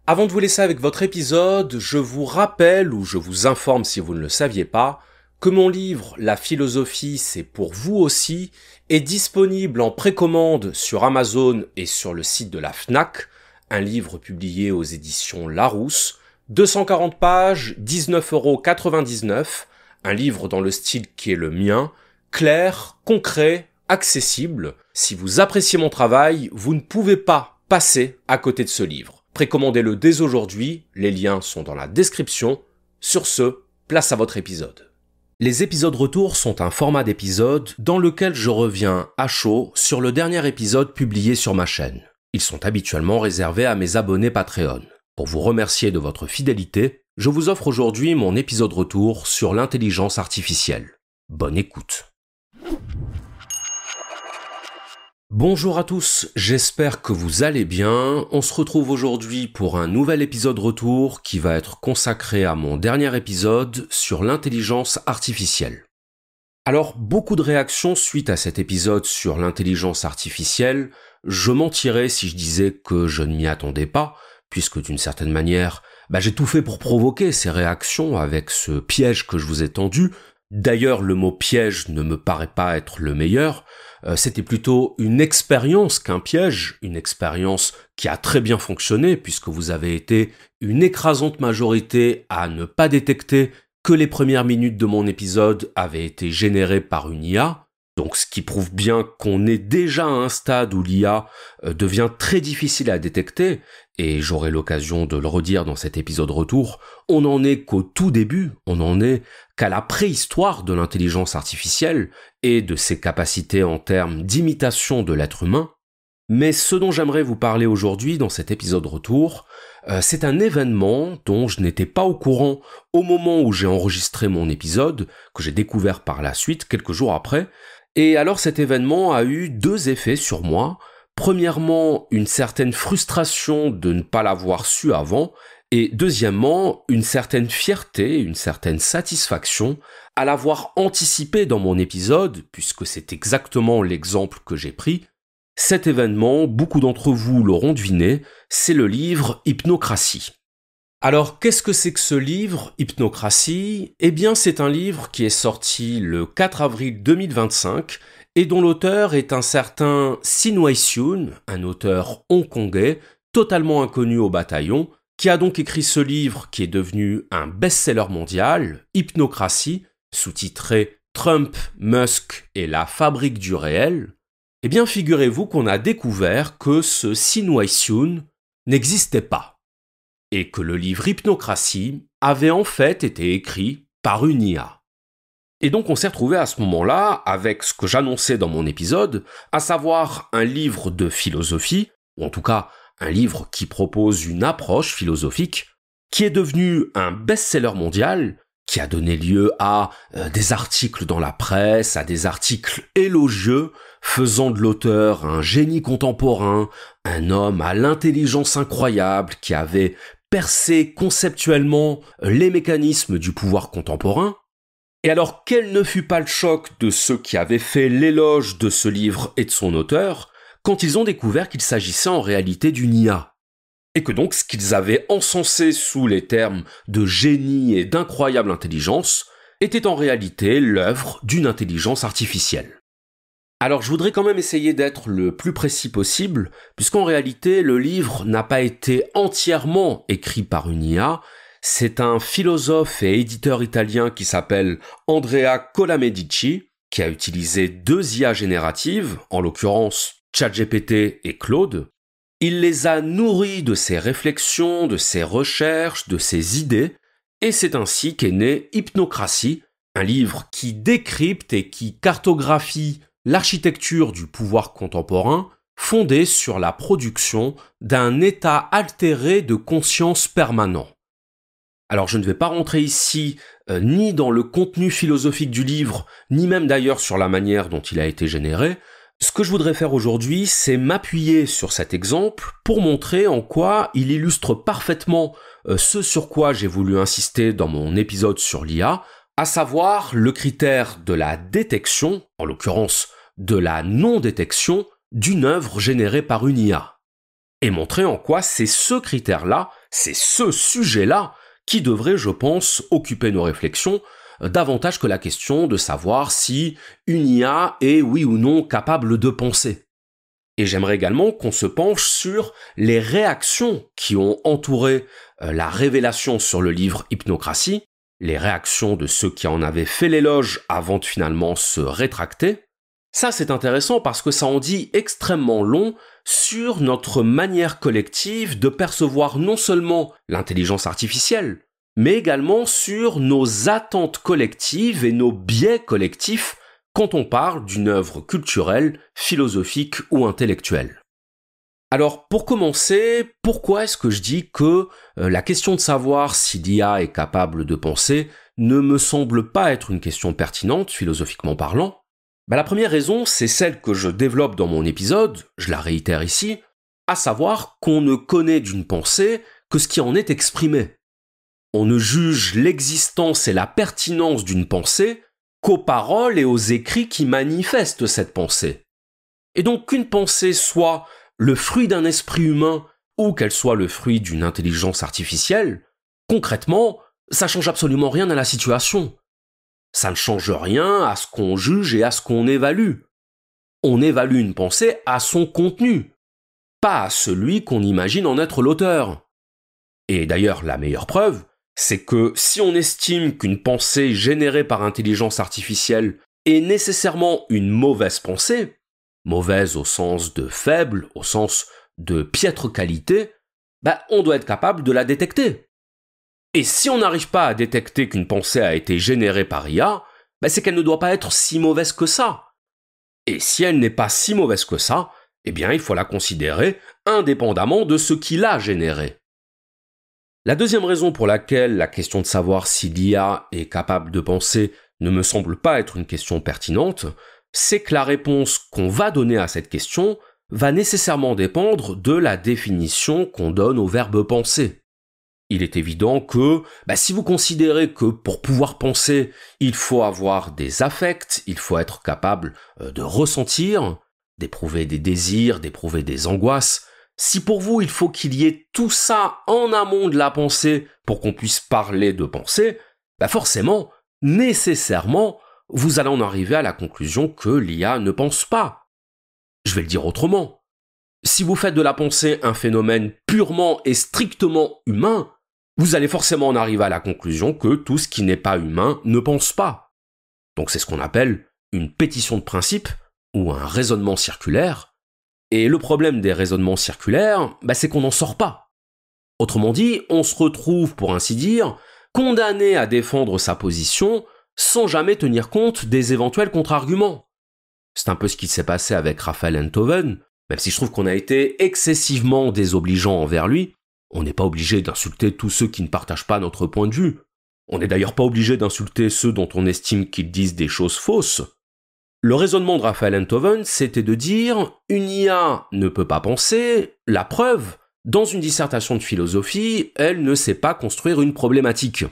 Avant de vous laisser avec votre épisode, je vous rappelle ou je vous informe si vous ne le saviez pas, que mon livre « La philosophie, c'est pour vous aussi » est disponible en précommande sur Amazon et sur le site de la Fnac, un livre publié aux éditions Larousse, 240 pages, 19,99 €, un livre dans le style qui est le mien, clair, concret, accessible. Si vous appréciez mon travail, vous ne pouvez pas passer à côté de ce livre. Précommandez-le dès aujourd'hui, les liens sont dans la description. Sur ce, place à votre épisode. Les épisodes retour sont un format d'épisode dans lequel je reviens à chaud sur le dernier épisode publié sur ma chaîne. Ils sont habituellement réservés à mes abonnés Patreon. Pour vous remercier de votre fidélité, je vous offre aujourd'hui mon épisode retour sur l'intelligence artificielle. Bonne écoute. Bonjour à tous, j'espère que vous allez bien. On se retrouve aujourd'hui pour un nouvel épisode retour qui va être consacré à mon dernier épisode sur l'intelligence artificielle. Alors, beaucoup de réactions suite à cet épisode sur l'intelligence artificielle. Je mentirais si je disais que je ne m'y attendais pas, puisque d'une certaine manière, j'ai tout fait pour provoquer ces réactions avec ce piège que je vous ai tendu. D'ailleurs, le mot piège ne me paraît pas être le meilleur. C'était plutôt une expérience qu'un piège, une expérience qui a très bien fonctionné puisque vous avez été une écrasante majorité à ne pas détecter que les premières minutes de mon épisode avaient été générées par une IA. Donc ce qui prouve bien qu'on est déjà à un stade où l'IA devient très difficile à détecter, et j'aurai l'occasion de le redire dans cet épisode retour, on n'en est qu'au tout début, on n'en est qu'à la préhistoire de l'intelligence artificielle et de ses capacités en termes d'imitation de l'être humain. Mais ce dont j'aimerais vous parler aujourd'hui dans cet épisode retour, c'est un événement dont je n'étais pas au courant au moment où j'ai enregistré mon épisode, que j'ai découvert par la suite, quelques jours après. Et alors cet événement a eu deux effets sur moi. Premièrement, une certaine frustration de ne pas l'avoir su avant, et deuxièmement, une certaine fierté, une certaine satisfaction à l'avoir anticipé dans mon épisode, puisque c'est exactement l'exemple que j'ai pris. Cet événement, beaucoup d'entre vous l'auront deviné, c'est le livre Hypnocratie. Alors, qu'est-ce que c'est que ce livre, Hypnocratie ? Eh bien, c'est un livre qui est sorti le 4 avril 2025 et dont l'auteur est un certain Sin Wei-Hsun, un auteur hongkongais, totalement inconnu au bataillon, qui a donc écrit ce livre qui est devenu un best-seller mondial, Hypnocratie, sous-titré Trump, Musk et la fabrique du réel. Eh bien, figurez-vous qu'on a découvert que ce Sin Wei-Hsun n'existait pas. Et que le livre Hypnocratie avait en fait été écrit par une IA. Et donc on s'est retrouvé à ce moment-là avec ce que j'annonçais dans mon épisode, à savoir un livre de philosophie, ou en tout cas un livre qui propose une approche philosophique, qui est devenu un best-seller mondial, qui a donné lieu à des articles dans la presse, à des articles élogieux, faisant de l'auteur un génie contemporain, un homme à l'intelligence incroyable qui avait percé conceptuellement les mécanismes du pouvoir contemporain. Et alors, quel ne fut pas le choc de ceux qui avaient fait l'éloge de ce livre et de son auteur, quand ils ont découvert qu'il s'agissait en réalité d'une IA. Et que donc ce qu'ils avaient encensé sous les termes de génie et d'incroyable intelligence était en réalité l'œuvre d'une intelligence artificielle. Alors je voudrais quand même essayer d'être le plus précis possible, puisqu'en réalité le livre n'a pas été entièrement écrit par une IA, c'est un philosophe et éditeur italien qui s'appelle Andrea Colamedici, qui a utilisé deux IA génératives, en l'occurrence ChatGPT et Claude. Il les a nourris de ses réflexions, de ses recherches, de ses idées, et c'est ainsi qu'est né Hypnocratie, un livre qui décrypte et qui cartographie l'architecture du pouvoir contemporain fondée sur la production d'un état altéré de conscience permanent. Alors je ne vais pas rentrer ici ni dans le contenu philosophique du livre, ni même d'ailleurs sur la manière dont il a été généré. Ce que je voudrais faire aujourd'hui, c'est m'appuyer sur cet exemple pour montrer en quoi il illustre parfaitement ce sur quoi j'ai voulu insister dans mon épisode sur l'IA, à savoir le critère de la détection, en l'occurrence de la non-détection, d'une œuvre générée par une IA. Et montrer en quoi c'est ce critère-là c'est ce sujet-là qui devrait, je pense, occuper nos réflexions davantage que la question de savoir si une IA est oui ou non capable de penser. Et j'aimerais également qu'on se penche sur les réactions qui ont entouré la révélation sur le livre Hypnocratie, les réactions de ceux qui en avaient fait l'éloge avant de finalement se rétracter. Ça, c'est intéressant parce que ça en dit extrêmement long sur notre manière collective de percevoir non seulement l'intelligence artificielle, mais également sur nos attentes collectives et nos biais collectifs quand on parle d'une œuvre culturelle, philosophique ou intellectuelle. Alors, pour commencer, pourquoi est-ce que je dis que la question de savoir si l'IA est capable de penser ne me semble pas être une question pertinente, philosophiquement parlant? La première raison, c'est celle que je développe dans mon épisode, je la réitère ici, à savoir qu'on ne connaît d'une pensée que ce qui en est exprimé. On ne juge l'existence et la pertinence d'une pensée qu'aux paroles et aux écrits qui manifestent cette pensée. Et donc qu'une pensée soit le fruit d'un esprit humain ou qu'elle soit le fruit d'une intelligence artificielle, concrètement, ça change absolument rien à la situation. Ça ne change rien à ce qu'on juge et à ce qu'on évalue. On évalue une pensée à son contenu, pas à celui qu'on imagine en être l'auteur. Et d'ailleurs, la meilleure preuve, c'est que si on estime qu'une pensée générée par intelligence artificielle est nécessairement une mauvaise pensée, mauvaise au sens de faible, au sens de piètre qualité, on doit être capable de la détecter. Et si on n'arrive pas à détecter qu'une pensée a été générée par IA, c'est qu'elle ne doit pas être si mauvaise que ça. Et si elle n'est pas si mauvaise que ça, il faut la considérer indépendamment de ce qui l'a générée. La deuxième raison pour laquelle la question de savoir si l'IA est capable de penser ne me semble pas être une question pertinente, c'est que la réponse qu'on va donner à cette question va nécessairement dépendre de la définition qu'on donne au verbe penser. Il est évident que si vous considérez que pour pouvoir penser, il faut avoir des affects, il faut être capable de ressentir, d'éprouver des désirs, d'éprouver des angoisses, si pour vous il faut qu'il y ait tout ça en amont de la pensée pour qu'on puisse parler de pensée, forcément, nécessairement, vous allez en arriver à la conclusion que l'IA ne pense pas. Je vais le dire autrement. Si vous faites de la pensée un phénomène purement et strictement humain, vous allez forcément en arriver à la conclusion que tout ce qui n'est pas humain ne pense pas. Donc c'est ce qu'on appelle une pétition de principe ou un raisonnement circulaire. Et le problème des raisonnements circulaires, c'est qu'on n'en sort pas. Autrement dit, on se retrouve, pour ainsi dire, condamné à défendre sa position sans jamais tenir compte des éventuels contre-arguments. C'est un peu ce qui s'est passé avec Raphaël Enthoven, même si je trouve qu'on a été excessivement désobligeant envers lui. On n'est pas obligé d'insulter tous ceux qui ne partagent pas notre point de vue. On n'est d'ailleurs pas obligé d'insulter ceux dont on estime qu'ils disent des choses fausses. Le raisonnement de Raphaël Enthoven, c'était de dire « une IA ne peut pas penser, la preuve, dans une dissertation de philosophie, elle ne sait pas construire une problématique ».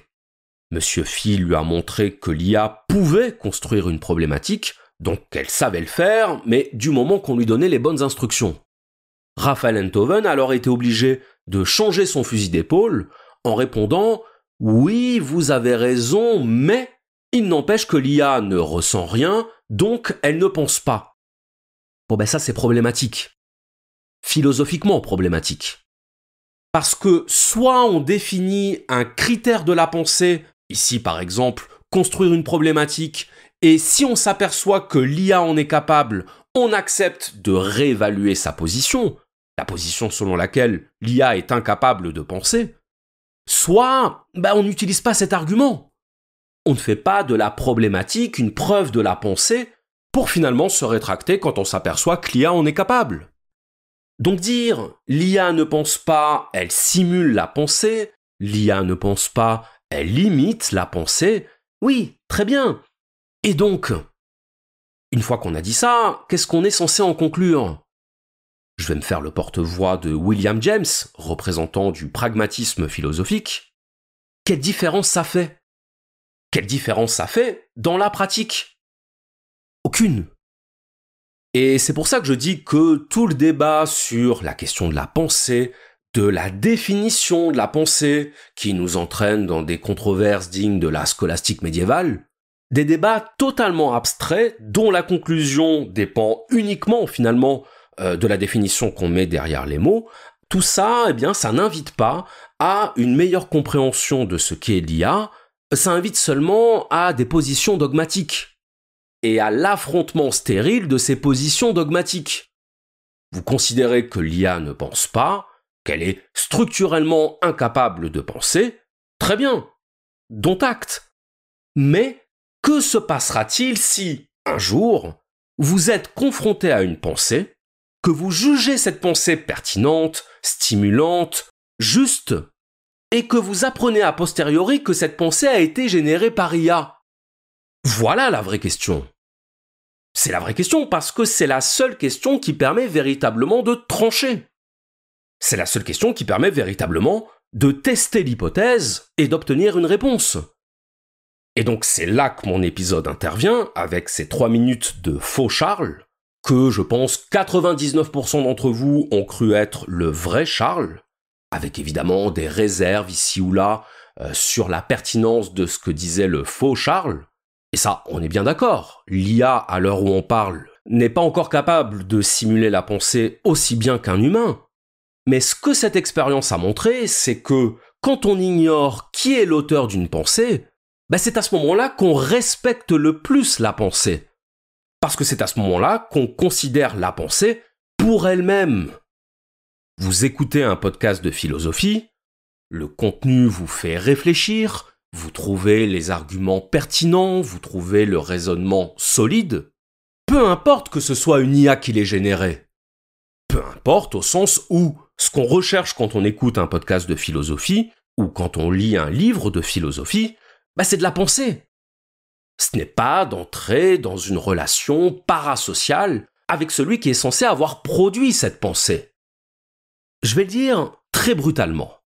Monsieur Phi lui a montré que l'IA pouvait construire une problématique, donc qu'elle savait le faire, mais du moment qu'on lui donnait les bonnes instructions. Raphaël Enthoven a alors été obligé de changer son fusil d'épaule en répondant « oui, vous avez raison, mais il n'empêche que l'IA ne ressent rien, donc elle ne pense pas. » Ça c'est problématique. Philosophiquement problématique. Parce que soit on définit un critère de la pensée, ici par exemple, construire une problématique, et si on s'aperçoit que l'IA en est capable, on accepte de réévaluer sa position, la position selon laquelle l'IA est incapable de penser, soit on n'utilise pas cet argument. On ne fait pas de la problématique une preuve de la pensée pour finalement se rétracter quand on s'aperçoit que l'IA en est capable. Donc dire « l'IA ne pense pas, elle simule la pensée »,« l'IA ne pense pas, elle imite la pensée », oui, très bien. Et donc, une fois qu'on a dit ça, qu'est-ce qu'on est censé en conclure ? Je vais me faire le porte-voix de William James, représentant du pragmatisme philosophique. Quelle différence ça fait ? Quelle différence ça fait dans la pratique ? Aucune. Et c'est pour ça que je dis que tout le débat sur la question de la pensée de la définition de la pensée qui nous entraîne dans des controverses dignes de la scolastique médiévale, des débats totalement abstraits dont la conclusion dépend uniquement finalement de la définition qu'on met derrière les mots, tout ça, ça n'invite pas à une meilleure compréhension de ce qu'est l'IA, ça invite seulement à des positions dogmatiques et à l'affrontement stérile de ces positions dogmatiques. Vous considérez que l'IA ne pense pas, qu'elle est structurellement incapable de penser, très bien, dont acte. Mais que se passera-t-il si, un jour, vous êtes confronté à une pensée, que vous jugez cette pensée pertinente, stimulante, juste, et que vous apprenez a posteriori que cette pensée a été générée par IA? Voilà la vraie question. C'est la vraie question parce que c'est la seule question qui permet véritablement de trancher. C'est la seule question qui permet véritablement de tester l'hypothèse et d'obtenir une réponse. Et donc c'est là que mon épisode intervient, avec ces 3 minutes de faux Charles, que je pense 99% d'entre vous ont cru être le vrai Charles, avec évidemment des réserves ici ou là sur la pertinence de ce que disait le faux Charles. Et ça, on est bien d'accord, l'IA, à l'heure où on parle, n'est pas encore capable de simuler la pensée aussi bien qu'un humain. Mais ce que cette expérience a montré, c'est que quand on ignore qui est l'auteur d'une pensée, c'est à ce moment-là qu'on respecte le plus la pensée. Parce que c'est à ce moment-là qu'on considère la pensée pour elle-même. Vous écoutez un podcast de philosophie, le contenu vous fait réfléchir, vous trouvez les arguments pertinents, vous trouvez le raisonnement solide, peu importe que ce soit une IA qui l'ait généré. Peu importe au sens où ce qu'on recherche quand on écoute un podcast de philosophie ou quand on lit un livre de philosophie, c'est de la pensée. Ce n'est pas d'entrer dans une relation parasociale avec celui qui est censé avoir produit cette pensée. Je vais le dire très brutalement.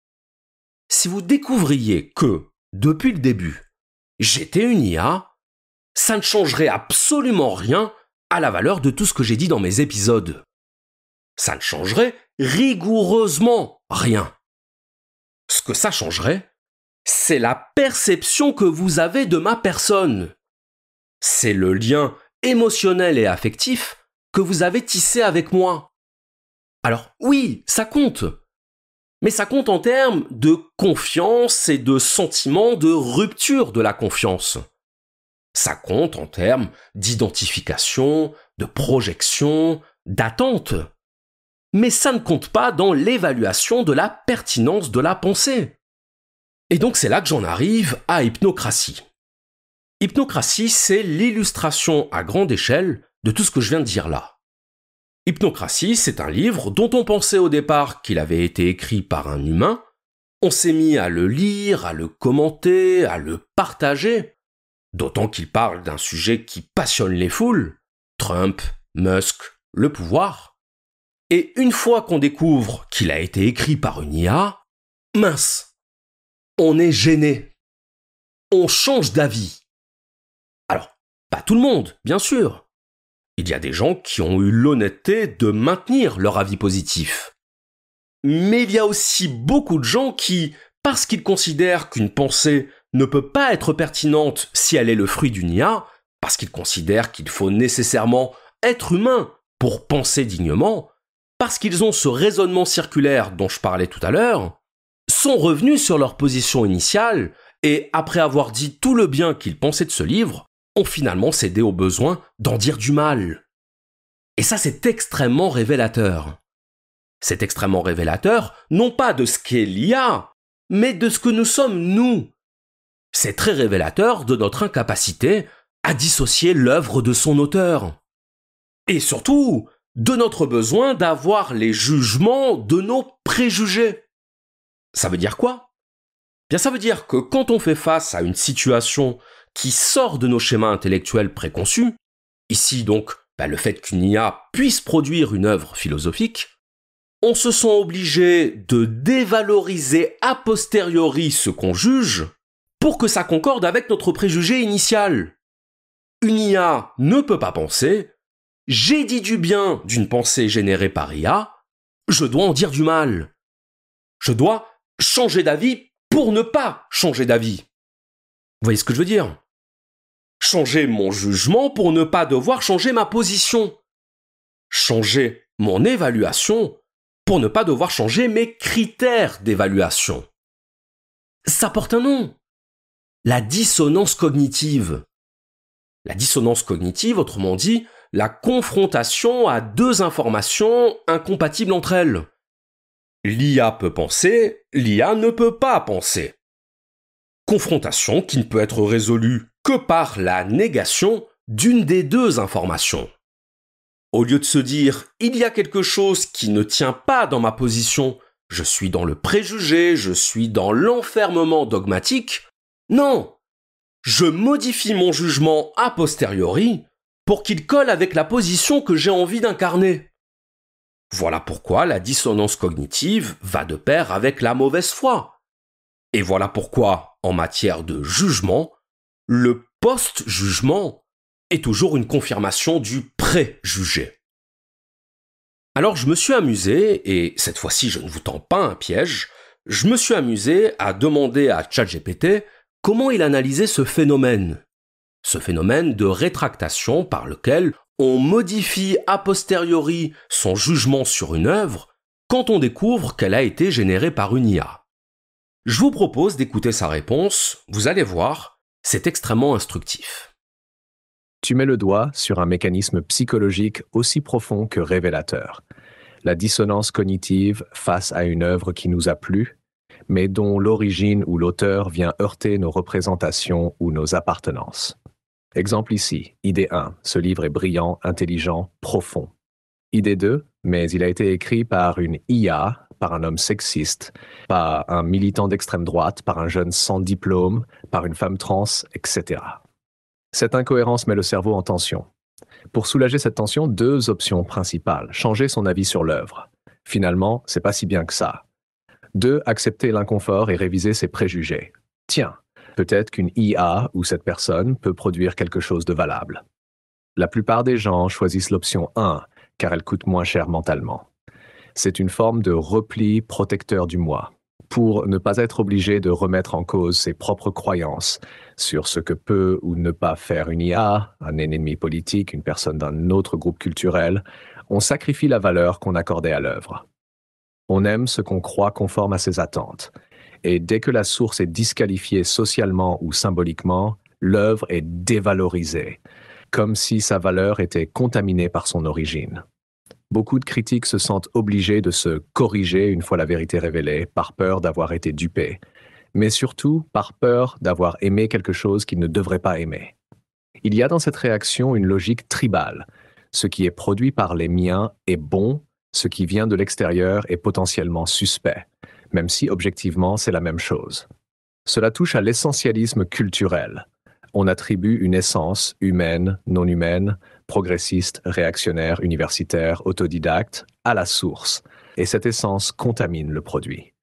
Si vous découvriez que, depuis le début, j'étais une IA, ça ne changerait absolument rien à la valeur de tout ce que j'ai dit dans mes épisodes. Ça ne changerait rigoureusement rien. Ce que ça changerait, c'est la perception que vous avez de ma personne. C'est le lien émotionnel et affectif que vous avez tissé avec moi. Alors oui, ça compte. Mais ça compte en termes de confiance et de sentiment de rupture de la confiance. Ça compte en termes d'identification, de projection, d'attente. Mais ça ne compte pas dans l'évaluation de la pertinence de la pensée. Et donc c'est là que j'en arrive à Hypnocratie. Hypnocratie, c'est l'illustration à grande échelle de tout ce que je viens de dire là. Hypnocratie, c'est un livre dont on pensait au départ qu'il avait été écrit par un humain. On s'est mis à le lire, à le commenter, à le partager. D'autant qu'il parle d'un sujet qui passionne les foules. Trump, Musk, le pouvoir. Et une fois qu'on découvre qu'il a été écrit par une IA, mince, on est gêné. On change d'avis. Alors, pas tout le monde, bien sûr. Il y a des gens qui ont eu l'honnêteté de maintenir leur avis positif. Mais il y a aussi beaucoup de gens qui, parce qu'ils considèrent qu'une pensée ne peut pas être pertinente si elle est le fruit d'une IA, parce qu'ils considèrent qu'il faut nécessairement être humain pour penser dignement, parce qu'ils ont ce raisonnement circulaire dont je parlais tout à l'heure, sont revenus sur leur position initiale et, après avoir dit tout le bien qu'ils pensaient de ce livre, ont finalement cédé au besoin d'en dire du mal. Et ça, c'est extrêmement révélateur. C'est extrêmement révélateur, non pas de ce qu'est l'IA, mais de ce que nous sommes nous. C'est très révélateur de notre incapacité à dissocier l'œuvre de son auteur. Et surtout, de notre besoin d'avoir les jugements de nos préjugés. Ça veut dire quoi ? Bien, ça veut dire que quand on fait face à une situation qui sort de nos schémas intellectuels préconçus, ici donc le fait qu'une IA puisse produire une œuvre philosophique, on se sent obligé de dévaloriser a posteriori ce qu'on juge pour que ça concorde avec notre préjugé initial. Une IA ne peut pas penser, j'ai dit du bien d'une pensée générée par IA, je dois en dire du mal. Je dois changer d'avis pour ne pas changer d'avis. Vous voyez ce que je veux dire ? Changer mon jugement pour ne pas devoir changer ma position. Changer mon évaluation pour ne pas devoir changer mes critères d'évaluation. Ça porte un nom. La dissonance cognitive. La dissonance cognitive, autrement dit, la confrontation à deux informations incompatibles entre elles. L'IA peut penser, l'IA ne peut pas penser. Confrontation qui ne peut être résolue que par la négation d'une des deux informations. Au lieu de se dire « il y a quelque chose qui ne tient pas dans ma position, je suis dans le préjugé, je suis dans l'enfermement dogmatique », non, je modifie mon jugement a posteriori pour qu'il colle avec la position que j'ai envie d'incarner. Voilà pourquoi la dissonance cognitive va de pair avec la mauvaise foi. Et voilà pourquoi, en matière de jugement, le post-jugement est toujours une confirmation du préjugé. Alors je me suis amusé, et cette fois-ci je ne vous tends pas un piège, je me suis amusé à demander à ChatGPT comment il analysait ce phénomène de rétractation par lequel on modifie a posteriori son jugement sur une œuvre quand on découvre qu'elle a été générée par une IA. Je vous propose d'écouter sa réponse, vous allez voir, c'est extrêmement instructif. Tu mets le doigt sur un mécanisme psychologique aussi profond que révélateur. La dissonance cognitive face à une œuvre qui nous a plu, mais dont l'origine ou l'auteur vient heurter nos représentations ou nos appartenances. Exemple ici, idée 1, ce livre est brillant, intelligent, profond. Idée 2, mais il a été écrit par une IA, par un homme sexiste, par un militant d'extrême droite, par un jeune sans diplôme, par une femme trans, etc. Cette incohérence met le cerveau en tension. Pour soulager cette tension, deux options principales. Changer son avis sur l'œuvre. Finalement, c'est pas si bien que ça. 2. Accepter l'inconfort et réviser ses préjugés. Tiens, peut-être qu'une IA ou cette personne peut produire quelque chose de valable. La plupart des gens choisissent l'option 1, car elle coûte moins cher mentalement. C'est une forme de repli protecteur du moi, pour ne pas être obligé de remettre en cause ses propres croyances sur ce que peut ou ne pas faire une IA, un ennemi politique, une personne d'un autre groupe culturel. On sacrifie la valeur qu'on accordait à l'œuvre. On aime ce qu'on croit conforme à ses attentes. Et dès que la source est disqualifiée socialement ou symboliquement, l'œuvre est dévalorisée, comme si sa valeur était contaminée par son origine. Beaucoup de critiques se sentent obligés de se corriger une fois la vérité révélée, par peur d'avoir été dupés, mais surtout par peur d'avoir aimé quelque chose qu'ils ne devraient pas aimer. Il y a dans cette réaction une logique tribale. Ce qui est produit par les miens est bon, ce qui vient de l'extérieur est potentiellement suspect, même si objectivement c'est la même chose. Cela touche à l'essentialisme culturel. On attribue une essence humaine, non humaine, progressiste, réactionnaire, universitaire, autodidacte, à la source, et cette essence contamine le produit.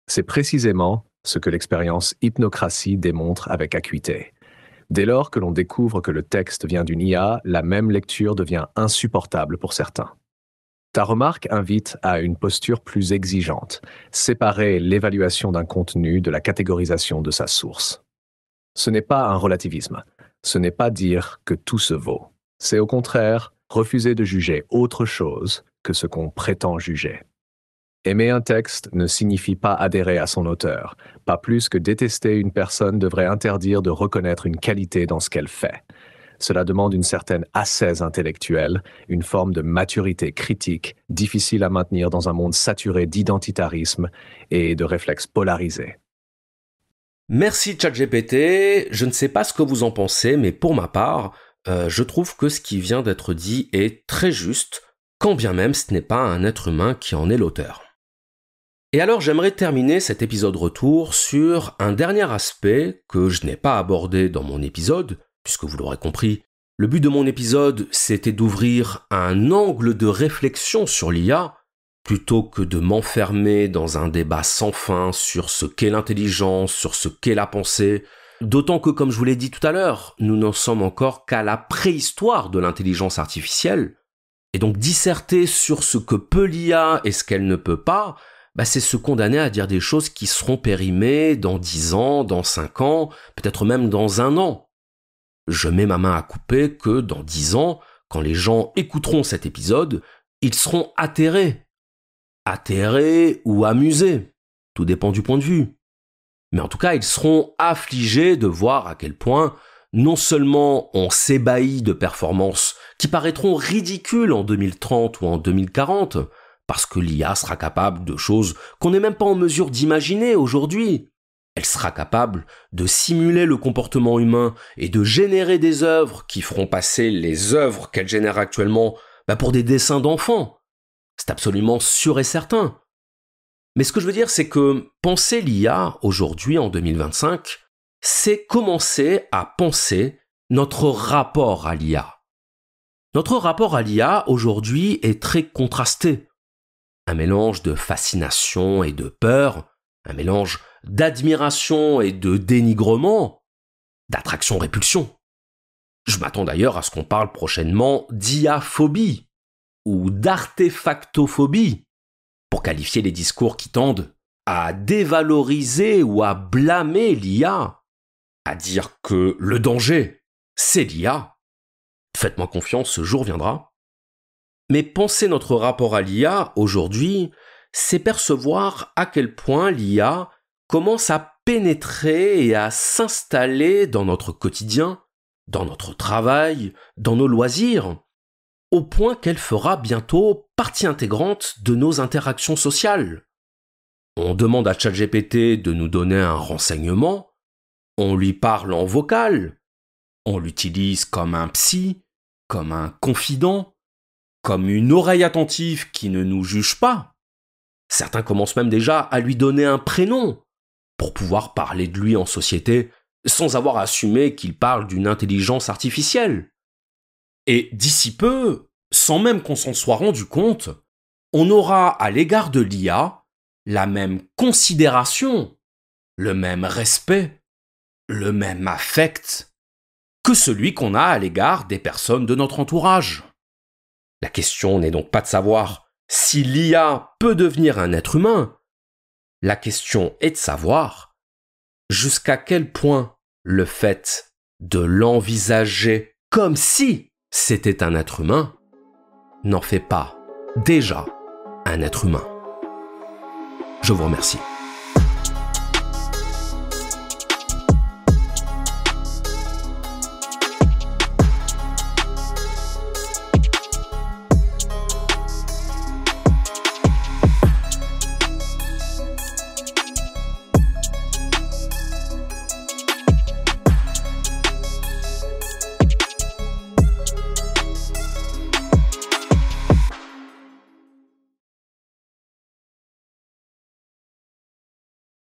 C'est précisément ce que l'expérience hypnocratie démontre avec acuité. Dès lors que l'on découvre que le texte vient d'une IA, la même lecture devient insupportable pour certains. Ta remarque invite à une posture plus exigeante, séparer l'évaluation d'un contenu de la catégorisation de sa source. Ce n'est pas un relativisme, ce n'est pas dire que tout se vaut. C'est au contraire refuser de juger autre chose que ce qu'on prétend juger. Aimer un texte ne signifie pas adhérer à son auteur, pas plus que détester une personne devrait interdire de reconnaître une qualité dans ce qu'elle fait. Cela demande une certaine ascèse intellectuelle, une forme de maturité critique, difficile à maintenir dans un monde saturé d'identitarisme et de réflexes polarisés. Merci ChatGPT, je ne sais pas ce que vous en pensez, mais pour ma part, je trouve que ce qui vient d'être dit est très juste, quand bien même ce n'est pas un être humain qui en est l'auteur. Et alors j'aimerais terminer cet épisode retour sur un dernier aspect que je n'ai pas abordé dans mon épisode, puisque vous l'aurez compris, le but de mon épisode c'était d'ouvrir un angle de réflexion sur l'IA, plutôt que de m'enfermer dans un débat sans fin sur ce qu'est l'intelligence, sur ce qu'est la pensée, d'autant que, comme je vous l'ai dit tout à l'heure, nous n'en sommes encore qu'à la préhistoire de l'intelligence artificielle, et donc disserter sur ce que peut l'IA et ce qu'elle ne peut pas, c'est se condamner à dire des choses qui seront périmées dans 10 ans, dans 5 ans, peut-être même dans 1 an. Je mets ma main à couper que dans 10 ans, quand les gens écouteront cet épisode, ils seront atterrés. Atterrés ou amusés. Tout dépend du point de vue. Mais en tout cas, ils seront affligés de voir à quel point non seulement on s'ébahit de performances qui paraîtront ridicules en 2030 ou en 2040, parce que l'IA sera capable de choses qu'on n'est même pas en mesure d'imaginer aujourd'hui. Elle sera capable de simuler le comportement humain et de générer des œuvres qui feront passer les œuvres qu'elle génère actuellement pour des dessins d'enfants. C'est absolument sûr et certain. Mais ce que je veux dire, c'est que penser l'IA aujourd'hui, en 2025, c'est commencer à penser notre rapport à l'IA. Notre rapport à l'IA aujourd'hui est très contrasté. Un mélange de fascination et de peur, un mélange d'admiration et de dénigrement, d'attraction-répulsion. Je m'attends d'ailleurs à ce qu'on parle prochainement d'IA-phobie ou d'artefactophobie pour qualifier les discours qui tendent à dévaloriser ou à blâmer l'IA, à dire que le danger, c'est l'IA. Faites-moi confiance, ce jour viendra. Mais penser notre rapport à l'IA aujourd'hui, c'est percevoir à quel point l'IA commence à pénétrer et à s'installer dans notre quotidien, dans notre travail, dans nos loisirs, au point qu'elle fera bientôt partie intégrante de nos interactions sociales. On demande à ChatGPT de nous donner un renseignement, on lui parle en vocal, on l'utilise comme un psy, comme un confident, comme une oreille attentive qui ne nous juge pas. Certains commencent même déjà à lui donner un prénom pour pouvoir parler de lui en société sans avoir assumé qu'il parle d'une intelligence artificielle. Et d'ici peu, sans même qu'on s'en soit rendu compte, on aura à l'égard de l'IA la même considération, le même respect, le même affect que celui qu'on a à l'égard des personnes de notre entourage. La question n'est donc pas de savoir si l'IA peut devenir un être humain. La question est de savoir jusqu'à quel point le fait de l'envisager comme si c'était un être humain n'en fait pas déjà un être humain. Je vous remercie.